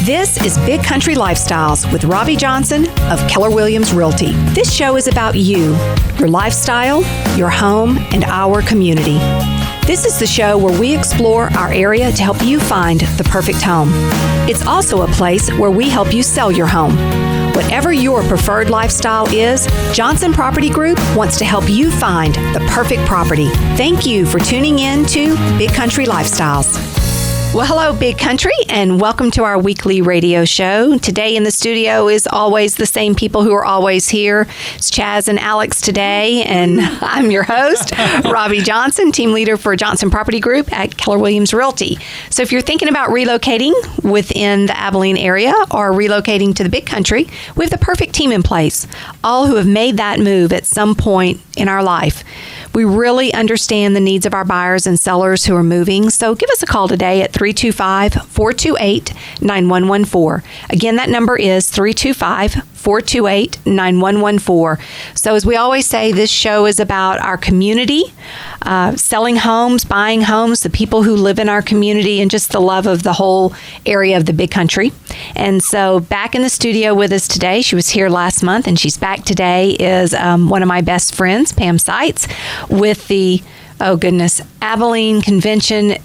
This is Big Country Lifestyles with Robbie Johnson of Keller Williams Realty. This show is about you, your lifestyle, your home, and our community. This is the show where we explore our area to help you find the perfect home. It's also a place where we help you sell your home. Whatever your preferred lifestyle is, Johnson Property Group wants to help you find the perfect property. Thank you for tuning in to Big Country Lifestyles. Well, hello, Big Country, and welcome to our weekly radio show. Today in the studio is always the same people who are always here. It's Chaz and Alex today, and I'm your host, Robbie Johnson, team leader for Johnson Property Group at Keller Williams Realty. So if you're thinking about relocating within the Abilene area or relocating to the Big Country, we have the perfect team in place, all who have made that move at some point in our life. We really understand the needs of our buyers and sellers who are moving, so give us a call today at 325-428-9114. Again, that number is 325-428-9114. So as we always say, this show is about our community, selling homes, buying homes, the people who live in our community, and just the love of the whole area of the Big Country. And so back in the studio with us today, she was here last month, and she's back today, is one of my best friends, Pam Sites, with the, Abilene Convention.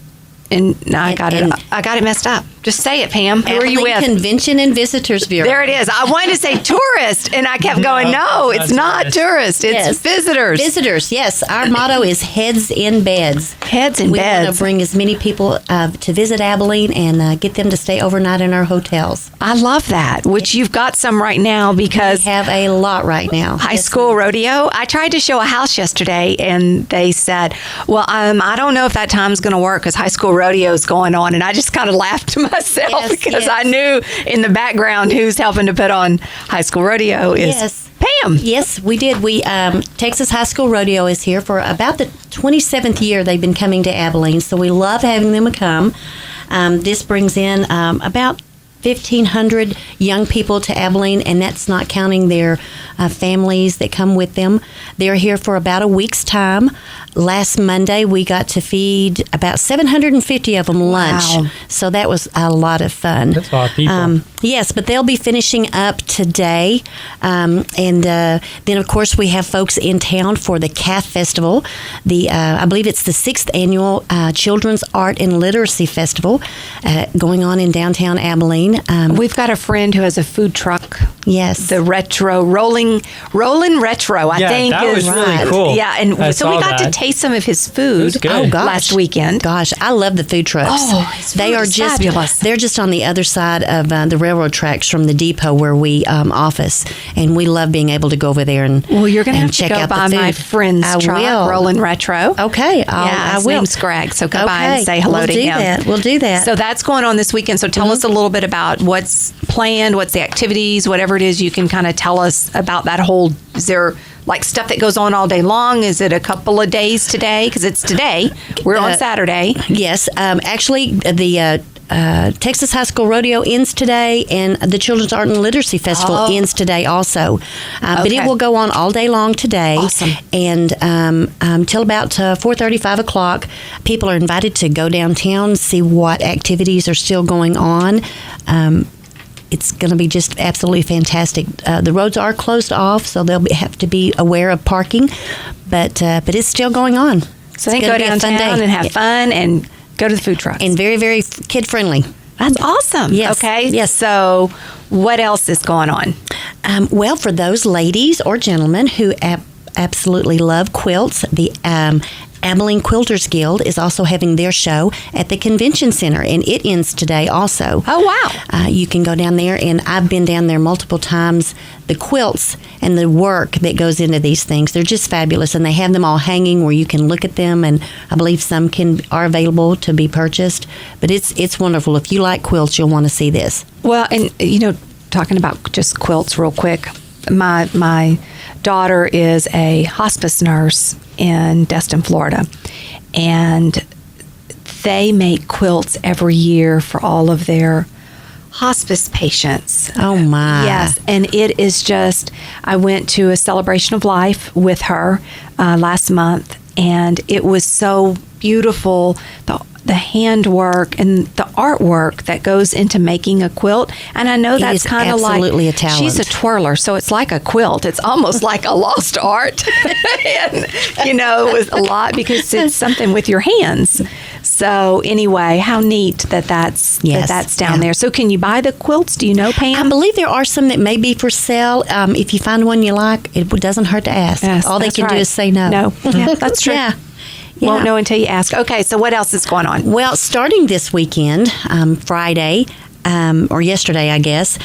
And I got it messed up. Just say it, Pam. Who are you with? Convention and Visitors Bureau. There it is. I wanted to say tourist, and I kept going, no, it's not tourist. It's visitors. Visitors, yes. Our motto is heads in beds. Heads in beds. We want to bring as many people to visit Abilene and get them to stay overnight in our hotels. I love that, which you've got some right now because... We have a lot right now. High school rodeo. I tried to show a house yesterday, and they said, well, I don't know if that time's going to work because high school rodeo is going on, and I just kind of laughed to myself because I knew in the background who's helping to put on high school rodeo is Pam. Yes, we did. Texas High School Rodeo is here for about the 27th year they've been coming to Abilene, so we love having them come. This brings in about 1,500 young people to Abilene, and that's not counting their families that come with them. They're here for about a week's time. Last Monday, we got to feed about 750 of them lunch. Wow. So that was a lot of fun. That's a lot of people. Yes, but they'll be finishing up today. And then, of course, we have folks in town for the CAF Festival. I believe it's the 6th annual Children's Art and Literacy Festival going on in downtown Abilene. We've got a friend who has a food truck. Yes. The retro, rolling retro, I think. That was really cool. Yeah, and so we got to taste some of his food last weekend. Gosh, I love the food trucks. Oh, his food is fabulous. They're just on the other side of the railroad tracks from the depot where we office, and we love being able to go over there and well, you're going to have to check go out by the food. My friend's truck, Rolling Retro. Okay, I will. His name's Greg, so go by and say hello to him. We'll do that. So that's going on this weekend. So tell us a little bit about what's planned, what's the activities, whatever it is you can kind of tell us about that whole, is there like stuff that goes on all day long? Is it a couple of days today? Because it's today. We're on Saturday. Yes. Actually, the Texas High School Rodeo ends today, and the Children's Art and Literacy Festival ends today also. But it will go on all day long today. Awesome. And till about 4:30, 5 o'clock, people are invited to go downtown, see what activities are still going on. It's going to be just absolutely fantastic. The roads are closed off, so they'll have to be aware of parking, but it's still going on. So they go downtown and have fun and go to the food trucks. And very, very kid-friendly. That's awesome. Yes. Okay. Yes. So what else is going on? Well, for those ladies or gentlemen who absolutely love quilts, the Abilene Quilters Guild is also having their show at the Convention Center, and it ends today also. Oh, wow. You can go down there, and I've been down there multiple times. The quilts and the work that goes into these things, they're just fabulous, and they have them all hanging where you can look at them, and I believe some are available to be purchased, but it's wonderful. If you like quilts, you'll want to see this. Well, and, talking about just quilts real quick, my daughter is a hospice nurse in Destin, Florida, and they make quilts every year for all of their hospice patients. Oh, my. Yes, and it is just, I went to a celebration of life with her last month, and it was so beautiful. the handwork and the artwork that goes into making a quilt. And I know that's kind of like absolutely a talent. She's a twirler, so it's like a quilt. It's almost like a lost art, and with a lot because it's something with your hands. So anyway, how neat that's down there. So can you buy the quilts? Do you know, Pam? I believe there are some that may be for sale. If you find one you like, it doesn't hurt to ask. Yes, all they can do is say no. No, yeah, that's true. Yeah. Won't know until you ask. Okay, so what else is going on? Well, starting this weekend, Friday, or yesterday, I guess,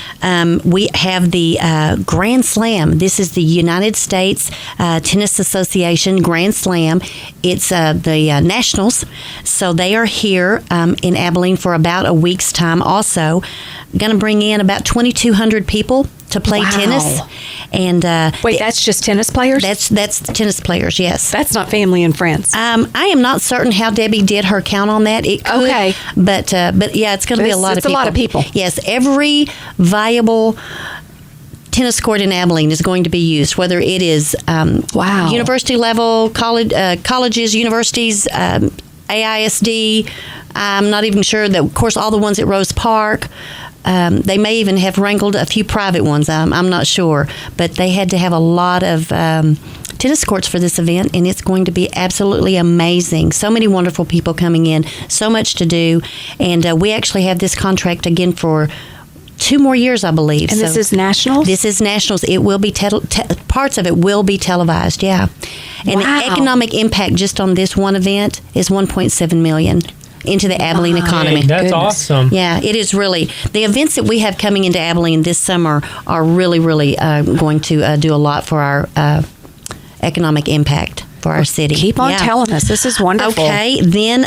we have the Grand Slam. This is the United States Tennis Association Grand Slam. It's the Nationals. So they are here in Abilene for about a week's time also. Going to bring in about 2,200 people to play tennis. And wait, that's just tennis players? That's tennis players, yes. That's not family and friends. I am not certain how Debbie did her count on that. It could, okay, but yeah, it's going to be a lot of people. It's a lot of people. Yes, every viable tennis court in Abilene is going to be used, whether it is university level, colleges, universities, AISD. I'm not even sure that, of course, all the ones at Rose Park. They may even have wrangled a few private ones. I'm not sure. But they had to have a lot of tennis courts for this event, and it's going to be absolutely amazing. So many wonderful people coming in, so much to do. And we actually have this contract again for 2 more years, I believe. And this is Nationals? This is Nationals. It will be parts of it will be televised, yeah. And the economic impact just on this one event is $1.7 million. Into the Abilene economy. Hey, that's awesome. Yeah, it is really. The events that we have coming into Abilene this summer are really, really going to do a lot for our economic impact for our city. Keep on telling us. This is wonderful. Okay, then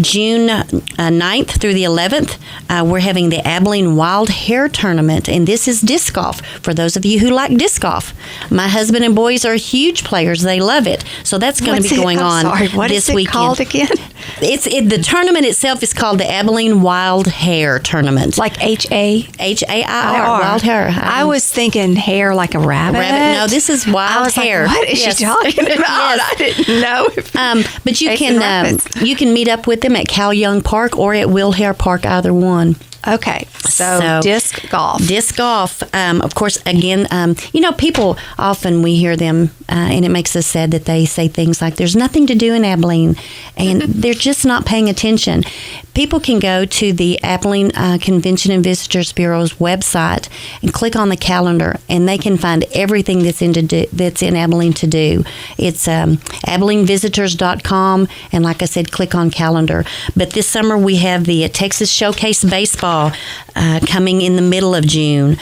June 9th through the 11th, we're having the Abilene Wild Hair Tournament, and this is disc golf. For those of you who like disc golf, my husband and boys are huge players. They love it. So that's going to be going on this weekend. Called again? The tournament itself is called the Abilene Wild Hair Tournament. Like H-A-I-R, Wild hair. I was thinking hair like a rabbit. No, this is wild hair. Like, what is she talking about? Yes. I didn't know. But you can meet up with them at Cal Young Park or at Will Hare Park, either one. Okay, so disc golf. Disc golf, of course, again, people often, we hear them, and it makes us sad that they say things like, there's nothing to do in Abilene, and they're just not paying attention. People can go to the Abilene Convention and Visitors Bureau's website and click on the calendar, and they can find everything that's in Abilene to do. It's AbileneVisitors.com, and like I said, click on calendar. But this summer we have the Texas Showcase Baseball coming in the middle of June.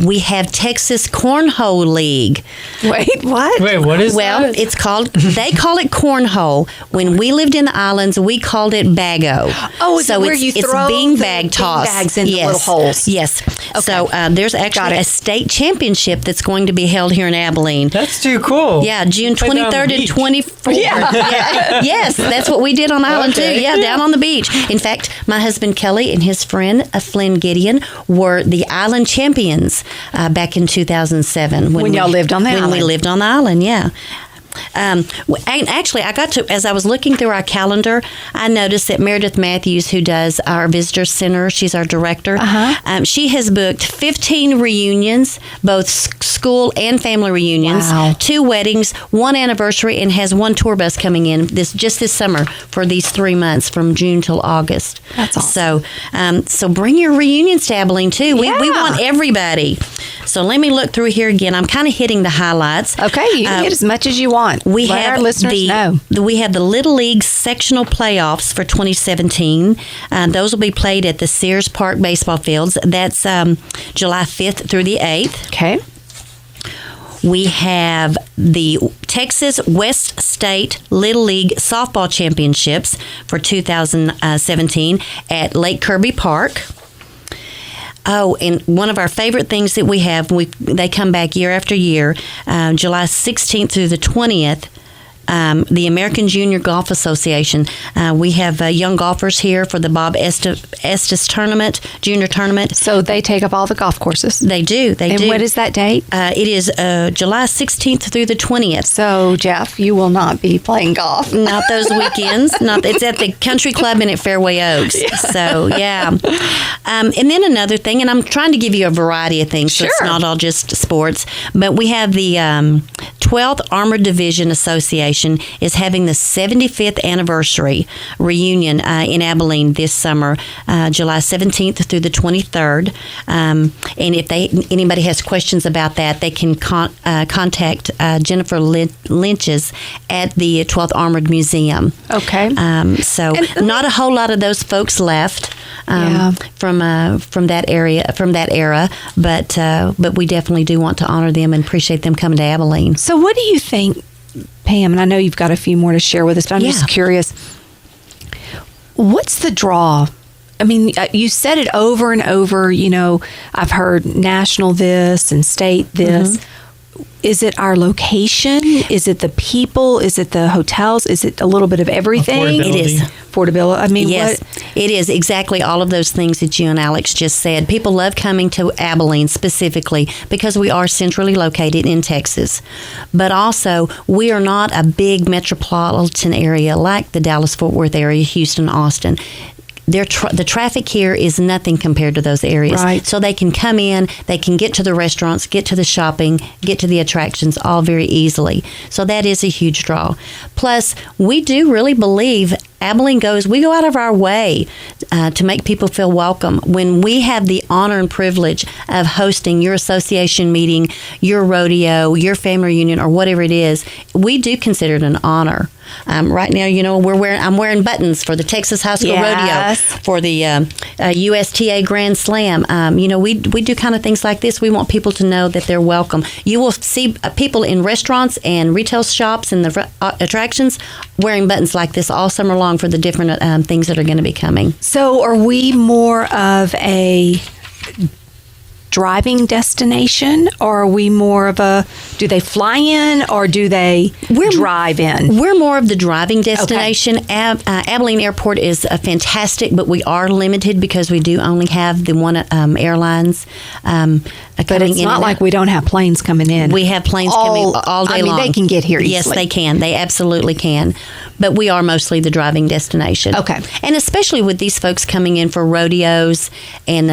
We have Texas Cornhole League. Wait, what? Wait, what is that? It's called, they call it cornhole. When we lived in the islands, we called it bago. Oh, so where you throw beanbag toss. Bags in the little holes. Yes. Okay. So there's actually a state championship that's going to be held here in Abilene. That's too cool. Yeah, June 23rd and 24th. Yeah. Yes, that's what we did on the island too. Yeah, down on the beach. In fact, my husband Kelly and his friend Flynn Gideon were the island champions back in 2007. When y'all lived on the island. When we lived on the island, yeah. Actually, as I was looking through our calendar, I noticed that Meredith Matthews, who does our visitor center, she's our director, she has booked 15 reunions, both school and family reunions, 2 weddings, 1 anniversary, and has 1 tour bus coming in this summer for these 3 months from June till August. That's awesome. So bring your reunions to Abilene too. We want everybody. So let me look through here again. I'm kind of hitting the highlights. Okay, you can get as much as you want. We Let have our listeners know. We have the Little League sectional playoffs for 2017. Those will be played at the Sears Park baseball fields. That's July 5th through the 8th. Okay. We have the Texas West State Little League Softball Championships for 2017 at Lake Kirby Park. Oh, and one of our favorite things that we have, they come back year after year, July 16th through the 20th, the American Junior Golf Association. We have young golfers here for the Bob Estes tournament, junior tournament. So they take up all the golf courses. They do. And what is that date? It is July 16th through the 20th. So, Jeff, you will not be playing golf. Not those weekends. It's at the Country Club and at Fairway Oaks. Yeah. So, yeah. And then another thing, and I'm trying to give you a variety of things, so it's not all just sports, but we have the 12th Armored Division Association is having the 75th anniversary reunion in Abilene this summer, July 17th through the 23rd. And if anybody has questions about that, they can contact Jennifer Lynch's at the 12th Armored Museum. Okay. So not a whole lot of those folks left from that era, but we definitely do want to honor them and appreciate them coming to Abilene. So what do you think, Pam, and I know you've got a few more to share with us, but I'm just curious, what's the draw? I mean, you said it over and over, I've heard national this and state this. Mm-hmm. Is it our location? Is it the people? Is it the hotels? Is it a little bit of everything? It is. Affordability. I mean, yes, it is exactly all of those things that you and Alex just said. People love coming to Abilene specifically because we are centrally located in Texas. But also, we are not a big metropolitan area like the Dallas-Fort Worth area, Houston, Austin. The traffic here is nothing compared to those areas. Right. So they can come in, they can get to the restaurants, get to the shopping, get to the attractions all very easily. So that is a huge draw. Plus, we do really believe Abilene we go out of our way to make people feel welcome. When we have the honor and privilege of hosting your association meeting, your rodeo, your family reunion, or whatever it is, we do consider it an honor. Right now, I'm wearing buttons for the Texas High School Rodeo, for the USTA Grand Slam. We do kind of things like this. We want people to know that they're welcome. You will see people in restaurants and retail shops and the attractions wearing buttons like this all summer long for the different things that are going to be coming. So are we more of a driving destination, or are we more of do they fly in or do they drive in? We're more of the driving destination. Okay. Abilene Airport is fantastic, but we are limited because we do only have the one airlines but it's not like we don't have planes coming in. We have planes coming all day long. They can get here easily. Yes, they can. They absolutely can. But we are mostly the driving destination. Okay. And especially with these folks coming in for rodeos and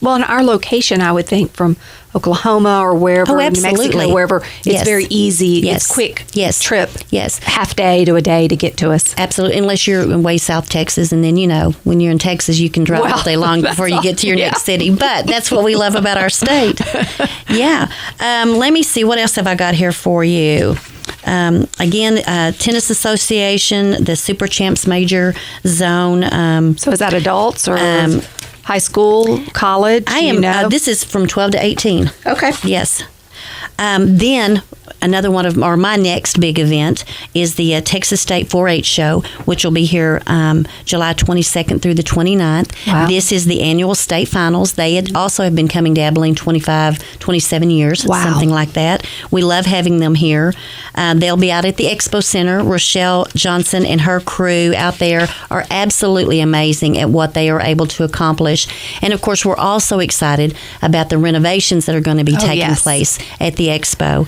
well, in our location, I would think from Oklahoma or wherever, New Mexico, wherever, it's very easy. Yes. It's quick. Yes. Trip. Yes. Half day to a day to get to us. Absolutely. Unless you're in way South Texas, and then, when you're in Texas, you can drive all day long before you get to your next city. But that's what we love about our state. Yeah. Let me see. What else have I got here for you? Again, Tennis Association, the Super Champs Major Zone. So is that adults or high school, college? I am. This is from 12 to 18. Okay. Yes. Then another one of my next big event is the Texas State 4-H Show, which will be here July 22nd through the 29th. Wow. This is the annual state finals. They also have been coming to Abilene 27 years, something like that. We love having them here. They'll be out at the Expo Center. Rochelle Johnson and her crew out there are absolutely amazing at what they are able to accomplish. And, of course, we're also excited about the renovations that are going to be taking place at the Expo.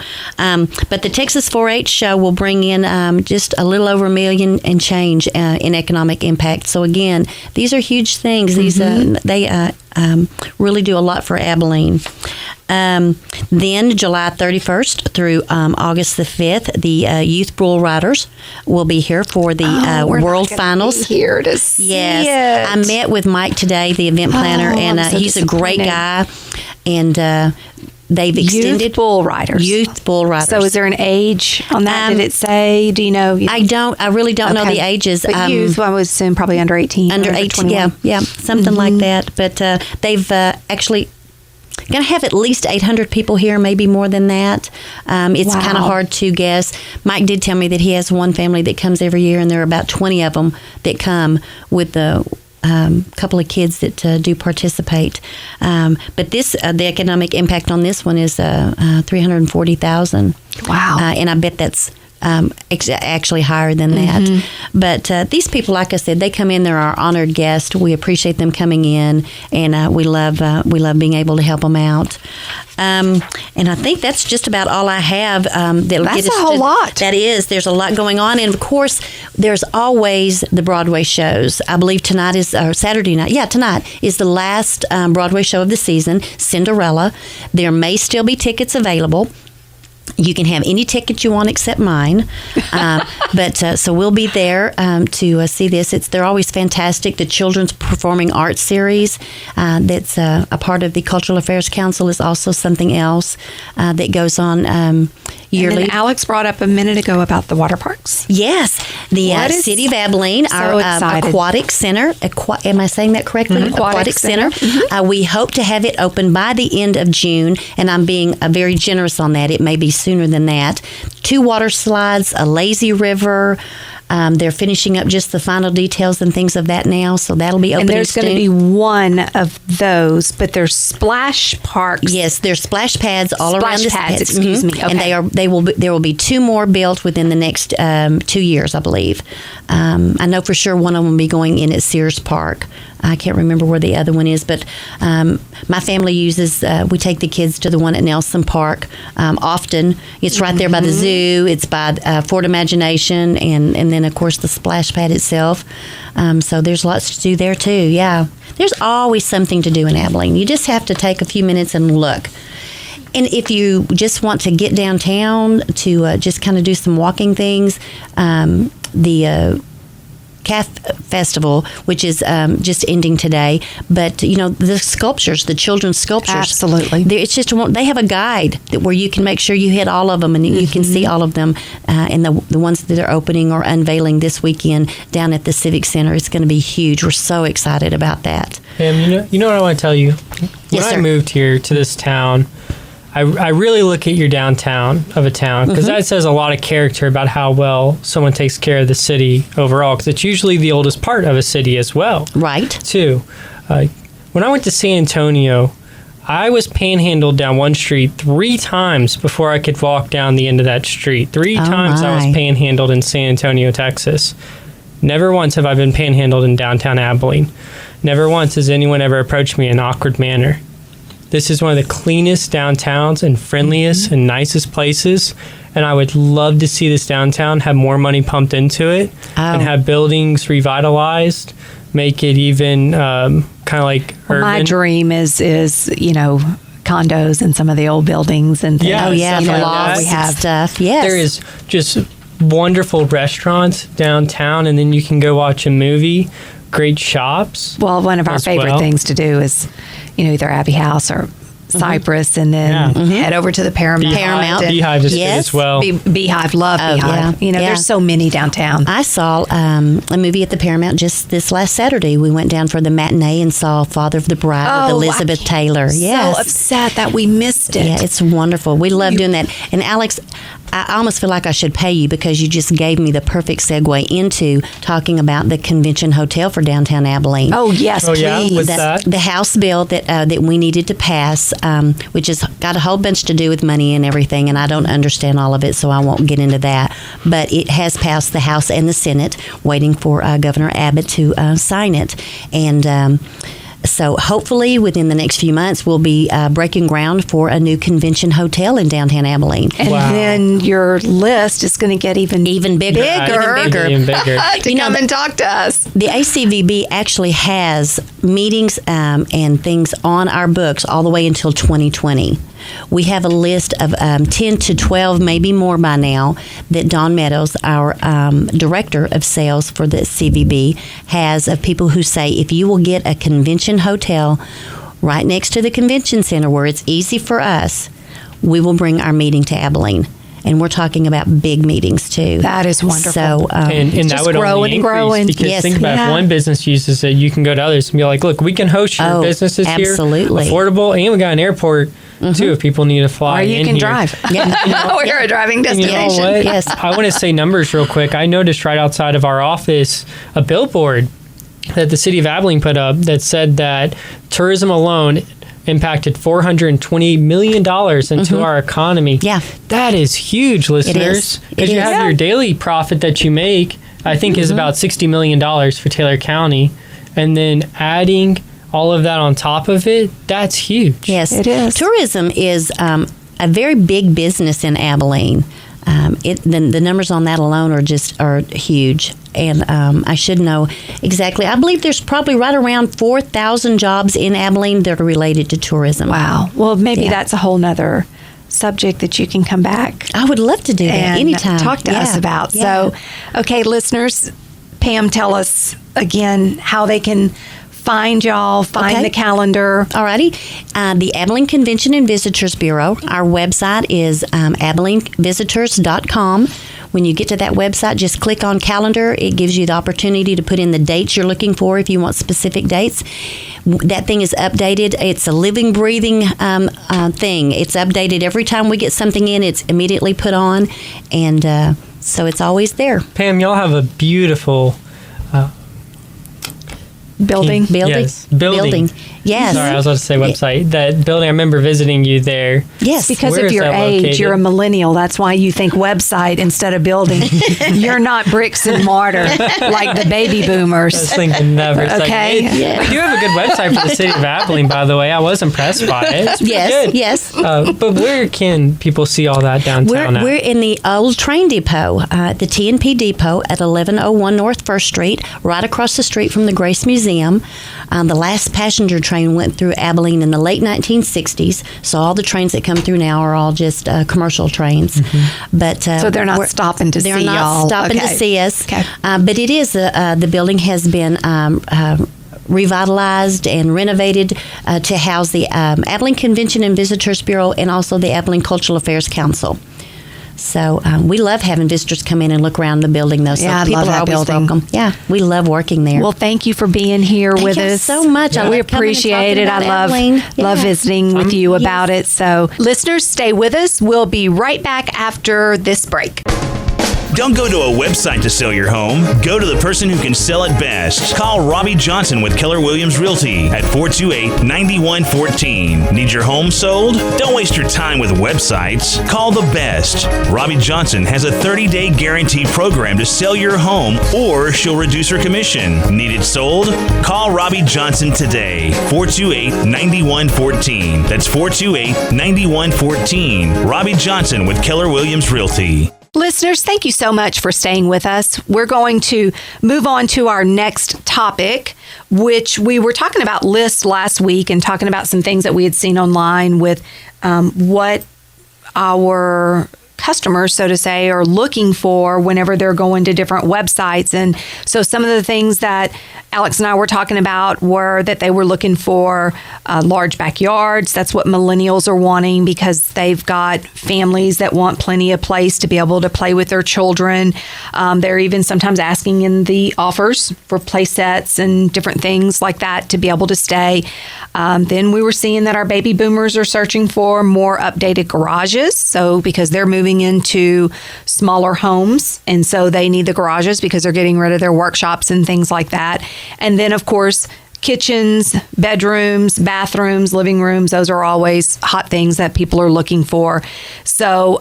But the Texas 4-H Show will bring in just a little over $1 million and change in economic impact. So again, these are huge things. These they really do a lot for Abilene. Then July 31st through August the 5th, the Youth Bull Riders will be here for the World Finals. Here to see it. I met with Mike today, the event planner, and he's a great guy. And they've extended Youth Bull Riders. So is there an age on that? Did it say? Do you know? I don't. I really don't know the ages. But youth, I would assume probably under 18. Under 18, yeah, something like that. But they've actually going to have at least 800 people here, maybe more than that. It's kind of hard to guess. Mike did tell me that he has one family that comes every year, and there are about 20 of them that come with the couple of kids that do participate. But the economic impact on this one is $340,000. Wow. And I bet that's actually higher than that. But these people, like I said, they come in. They're our honored guests. We appreciate them coming in, and we love being able to help them out. And I think that's just about all I have. That's a whole lot. That is. There's a lot going on, and of course, there's always the Broadway shows. I believe tonight is Saturday night. Yeah, tonight is the last Broadway show of the season, Cinderella. There may still be tickets available. You can have any ticket you want except mine. So we'll be there to see this. They're always fantastic. The Children's Performing Arts Series that's a part of the Cultural Affairs Council is also something else that goes on yearly. And then Alex brought up a minute ago about the water parks. Yes, the City of Abilene, our aquatic center. Am I saying that correctly? Aquatic Center. We hope to have it open by the end of June, and I'm being very generous on that. It may be sooner than that. 2 water slides, a lazy river. They're finishing up just the final details and things of that now, so that'll be opening soon. And there's going to be one of those, but there's splash parks. Yes, there's splash pads all around the pads. Excuse me. Okay. And there will be 2 more built within the next 2 years, I believe. I know for sure one of them will be going in at Sears Park. I can't remember where the other one is, but my family uses, we take the kids to the one at Nelson Park often. It's right there by the zoo. It's by Fort Imagination, and then, of course, the splash pad itself. So there's lots to do there, too, yeah. There's always something to do in Abilene. You just have to take a few minutes and look. And if you just want to get downtown to just kind of do some walking things, the CAF Festival, which is just ending today, but the sculptures, the children's sculptures, absolutely. It's just they have a guide where you can make sure you hit all of them, and you can see all of them, and the ones that are opening or unveiling this weekend down at the Civic Center. It's going to be huge. We're so excited about that. You know what I want to tell you? When Yes, sir. I moved here to this town, I really look at your downtown of a town, because that says a lot of character about how well someone takes care of the city overall, because it's usually the oldest part of a city as well. Right. Too. When I went to San Antonio, I was panhandled down one street 3 times before I could walk down the end of that street. 3 times I was panhandled in San Antonio, Texas. Never once have I been panhandled in downtown Abilene. Never once has anyone ever approached me in an awkward manner. This is one of the cleanest downtowns and friendliest and nicest places, and I would love to see this downtown have more money pumped into it and have buildings revitalized, make it even kind of like urban. My dream is condos and some of the old buildings and things. Yeah, Oh yeah, stuff the like laws that. and stuff. Yes. There is just wonderful restaurants downtown, and then you can go watch a movie. Great shops. Well, one of our favorite things to do is, either Abbey House or Cypress, and then head over to the Paramount. Beehive is good as well. Beehive, love Beehive. Yeah. There's so many downtown. I saw a movie at the Paramount just this last Saturday. We went down for the matinee and saw Father of the Bride with Elizabeth Taylor. So upset that we missed it. Yeah, it's wonderful. We love doing that. And Alex, I almost feel like I should pay you, because you just gave me the perfect segue into talking about the convention hotel for downtown Abilene. Oh, yes, please. Yeah, what's that? The House bill that we needed to pass, which has got a whole bunch to do with money and everything, and I don't understand all of it, so I won't get into that. But it has passed the House and the Senate, waiting for Governor Abbott to sign it. And so hopefully within the next few months, we'll be breaking ground for a new convention hotel in downtown Abilene. And then your list is going to get even bigger. Even bigger. to come and talk to us. The ACVB actually has meetings and things on our books all the way until 2020. We have a list of 10 to 12, maybe more by now, that Dawn Meadows, our director of sales for the CVB, has, of people who say, if you will get a convention hotel right next to the convention center where it's easy for us, we will bring our meeting to Abilene. And we're talking about big meetings, too. That is wonderful. So, and that would only increase, because think about if one business uses it, you can go to others and be like, look, we can host your businesses absolutely. Here, affordable, and we got an airport, too, if people need to fly in here. Or you can drive. Yeah. We're a driving destination. And you know what? Yes. I want to say numbers real quick. I noticed right outside of our office a billboard that the city of Abilene put up that said that tourism alone impacted $420 million into our economy. Yeah. That is huge, listeners. Because you have your daily profit that you make, I think is about $60 million for Taylor County. And then adding all of that on top of it, that's huge. Yes, it is. Tourism is a very big business in Abilene. The numbers on that alone are huge. And I should know exactly. I believe there's probably right around 4,000 jobs in Abilene that are related to tourism. Wow. Well, maybe that's a whole nother subject that you can come back. I would love to do that and anytime. Talk to us about. Yeah. So, okay, listeners, Pam, tell us again how they can find y'all, find the calendar. Alrighty. The Abilene Convention and Visitors Bureau. Our website is AbileneVisitors.com. When you get to that website, just click on calendar. It gives you the opportunity to put in the dates you're looking for if you want specific dates. That thing is updated. It's a living, breathing thing. It's updated every time we get something in. It's immediately put on, and so it's always there. Pam, y'all have a beautiful building. Yes, building. Yes. Sorry, I was about to say website. That building, I remember visiting you there. Yes. Because Where of is your that age, located? you're a millennial. That's why you think website instead of building. You're not bricks and mortar like the baby I boomers. was thinking never. It's Okay. Like, we do have a good website for the city of Abilene, by the way. I was impressed by it. It's pretty good. Yes. But where can people see all that downtown at? We're in the old train depot, the T&P depot at 1101 North 1st Street, right across the street from the Grace Museum. The last passenger train went through Abilene in the late 1960s, so all the trains that come through now are all just commercial trains. But So they're not stopping to see y'all. They're not stopping to Okay. see us. Okay. But it is the building has been revitalized and renovated to house the Abilene Convention and Visitors Bureau and also the Abilene Cultural Affairs Council. So we love having visitors come in and look around the building, though. So Yeah, I people love are that always building. welcome. Yeah, we love working there. Well, thank you for being here Thank with you us so much. I We love coming and appreciate it. I talking love about Abilene. love Yeah. visiting with you Yes. about it. So, listeners, stay with us. We'll be right back after this break. Don't go to a website to sell your home. Go to the person who can sell it best. Call Robbie Johnson with Keller Williams Realty at 428-9114. Need your home sold? Don't waste your time with websites. Call the best. Robbie Johnson has a 30-day guarantee program to sell your home, or she'll reduce her commission. Need it sold? Call Robbie Johnson today. 428-9114. That's 428-9114. Robbie Johnson with Keller Williams Realty. Listeners, thank you so much for staying with us. We're going to move on to our next topic, which we were talking about lists last week and talking about some things that we had seen online with what our customers, so to say, are looking for whenever they're going to different websites. And so some of the things that Alex and I were talking about were that they were looking for large backyards. That's what millennials are wanting because they've got families that want plenty of place to be able to play with their children. They're even sometimes asking in the offers for play sets and different things like that to be able to stay. Then we were seeing that our baby boomers are searching for more updated garages. So because they're moving into smaller homes, and so they need the garages because they're getting rid of their workshops and things like that. And then, of course, kitchens, bedrooms, bathrooms, living rooms, those are always hot things that people are looking for. So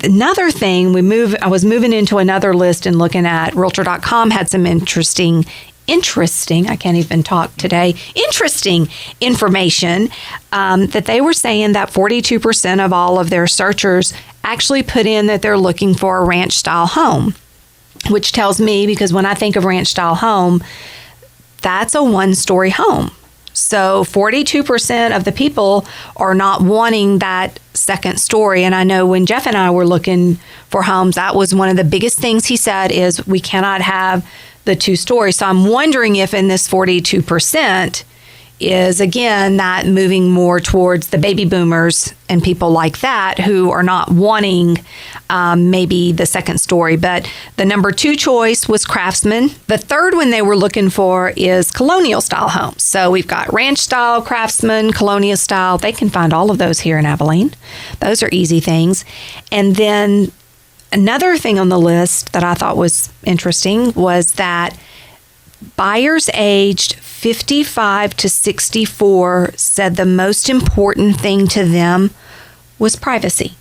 another thing, I was moving into another list and looking at Realtor.com had some interesting, I can't even talk today, interesting information that they were saying that 42% of all of their searchers actually put in that they're looking for a ranch style home, which tells me, because when I think of ranch style home, that's a one-story home. So 42% of the people are not wanting that second story. And I know when Jeff and I were looking for homes, that was one of the biggest things he said is we cannot have the two stories. So I'm wondering if in this 42% is, again, that moving more towards the baby boomers and people like that who are not wanting maybe the second story. But the number 2 choice was Craftsman. The third one they were looking for is colonial style homes. So we've got ranch style, Craftsman, colonial style. They can find all of those here in Abilene. Those are easy things. And then another thing on the list that I thought was interesting was that buyers aged 55 to 64 said the most important thing to them was privacy.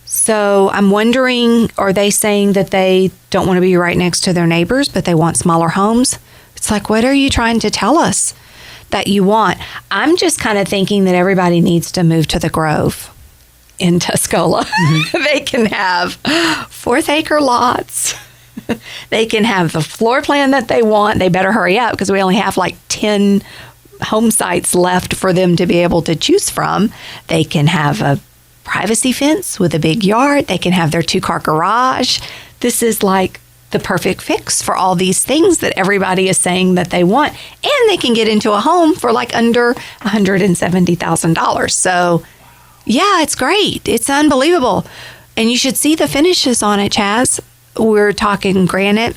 So I'm wondering, are they saying that they don't want to be right next to their neighbors, but they want smaller homes? It's like, what are you trying to tell us that you want? I'm just kind of thinking that everybody needs to move to the Grove in Tuscola. Mm-hmm. They can have 4th-acre lots. They can have the floor plan that they want. They better hurry up because we only have like 10 home sites left for them to be able to choose from. They can have a privacy fence with a big yard. They can have their 2-car garage. This is like the perfect fix for all these things that everybody is saying that they want. And they can get into a home for like under $170,000. So yeah, it's great. It's unbelievable. And you should see the finishes on it, Chaz. We're talking granite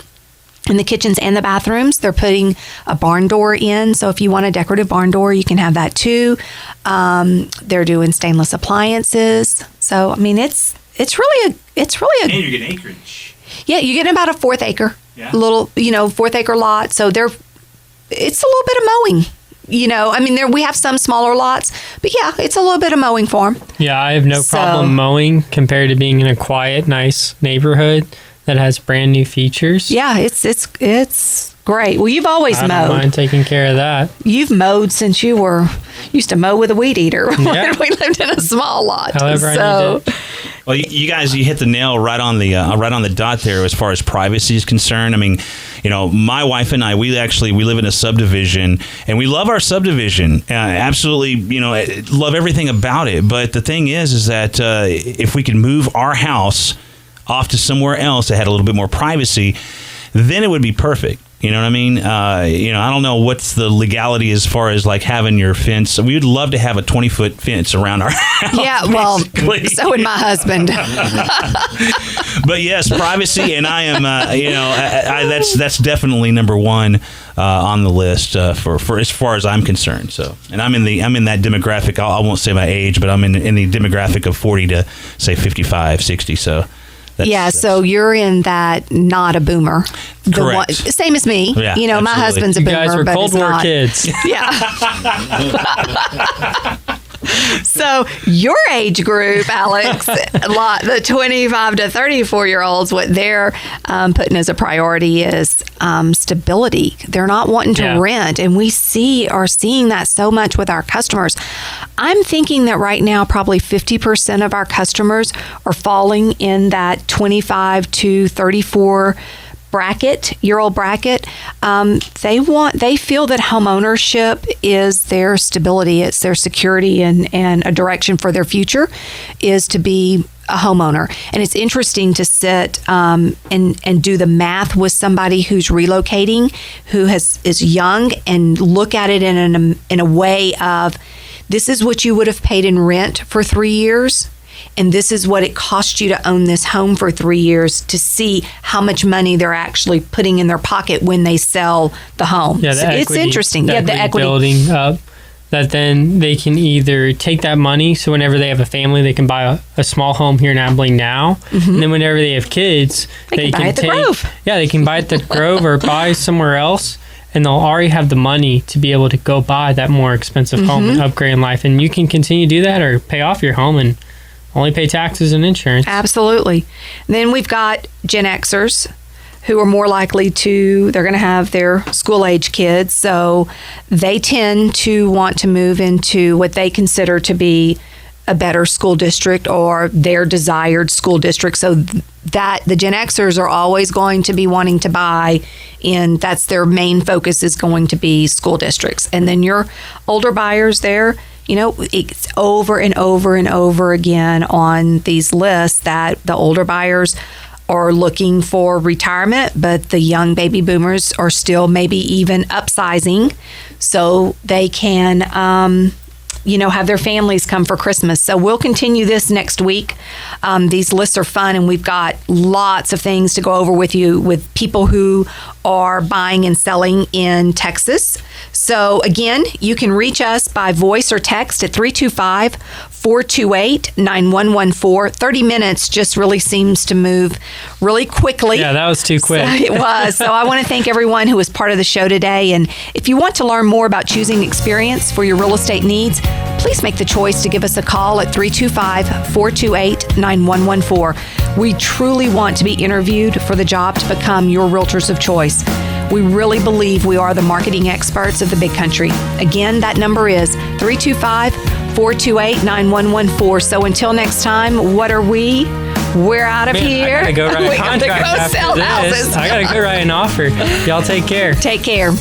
in the kitchens and the bathrooms. They're putting a barn door in. So if you want a decorative barn door, you can have that too. They're doing stainless appliances. So, I mean, it's really a And you're getting acreage. Yeah, you're getting about a 4th acre. Yeah. Little, 4th acre lot. So it's a little bit of mowing. I mean, we have some smaller lots, but yeah, it's a little bit of mowing for them. Yeah, I have no problem mowing compared to being in a quiet, nice neighborhood that has brand new features. Yeah, it's great. Well, you've always mowed. I don't mind taking care of that. You've mowed since you used to mow with a weed eater when we lived in a small lot. However, I need to. Well, you guys, you hit the nail right on the dot there as far as privacy is concerned. I mean, my wife and I, we live in a subdivision, and we love our subdivision. Absolutely, love everything about it. But the thing is that if we could move our house off to somewhere else that had a little bit more privacy, then it would be perfect. You know what I mean? I don't know what's the legality as far as like having your fence. We would love to have a 20-foot fence around our house. Yeah, well, so would my husband. But yes, privacy, and I am, that's definitely number one on the list for as far as I'm concerned. So, and I'm in that demographic. I won't say my age, but I'm in the demographic of 40 to say 55, 60. So. So you're in that not a boomer. Correct. Same as me. Yeah, my husband's a You boomer, guys were but Cold it's War not. kids. Yeah. So your age group, Alex, the 25 to 34-year-olds, what they're putting as a priority is stability. They're not wanting to rent, and we are seeing that so much with our customers. I'm thinking that right now probably 50% of our customers are falling in that 25 to 34 year-old bracket. They feel that home ownership is their stability, it's their security, and a direction for their future is to be a homeowner. And it's interesting to sit and do the math with somebody who's relocating, who is young, and look at it in a way of, this is what you would have paid in rent for 3 years. And this is what it cost you to own this home for 3 years, to see how much money they're actually putting in their pocket when they sell the home. Yeah, it's interesting. The equity building up, that then they can either take that money, so whenever they have a family, they can buy a small home here in Abilene now. Mm-hmm. And then whenever they have kids, they can buy at the Grove. Yeah, they can buy at the Grove or buy somewhere else. And they'll already have the money to be able to go buy that more expensive home and upgrade in life. And you can continue to do that or pay off your home and only pay taxes and insurance. Absolutely. And then we've got Gen Xers who are more likely they're going to have their school-age kids. So they tend to want to move into what they consider to be a better school district or their desired school district. So that the Gen Xers are always going to be wanting to buy in, that's their main focus, is going to be school districts. And then your older buyers there, it's over and over and over again on these lists that the older buyers are looking for retirement, but the young baby boomers are still maybe even upsizing so they can have their families come for Christmas. So we'll continue this next week. These lists are fun, and we've got lots of things to go over with you with people who are buying and selling in Texas. So again, you can reach us by voice or text at 325 428-9114. 30 minutes just really seems to move really quickly. Yeah, that was too quick. So it was. So I want to thank everyone who was part of the show today. And if you want to learn more about choosing experience for your real estate needs, please make the choice to give us a call at 325-428-9114. We truly want to be interviewed for the job to become your realtors of choice. We really believe we are the marketing experts of the big country. Again, that number is 325-428-9114. So until next time, what are we? We're out of here. I gotta go write a We have to contract go after sell this. houses. I gotta go write an offer. Y'all take care. Take care.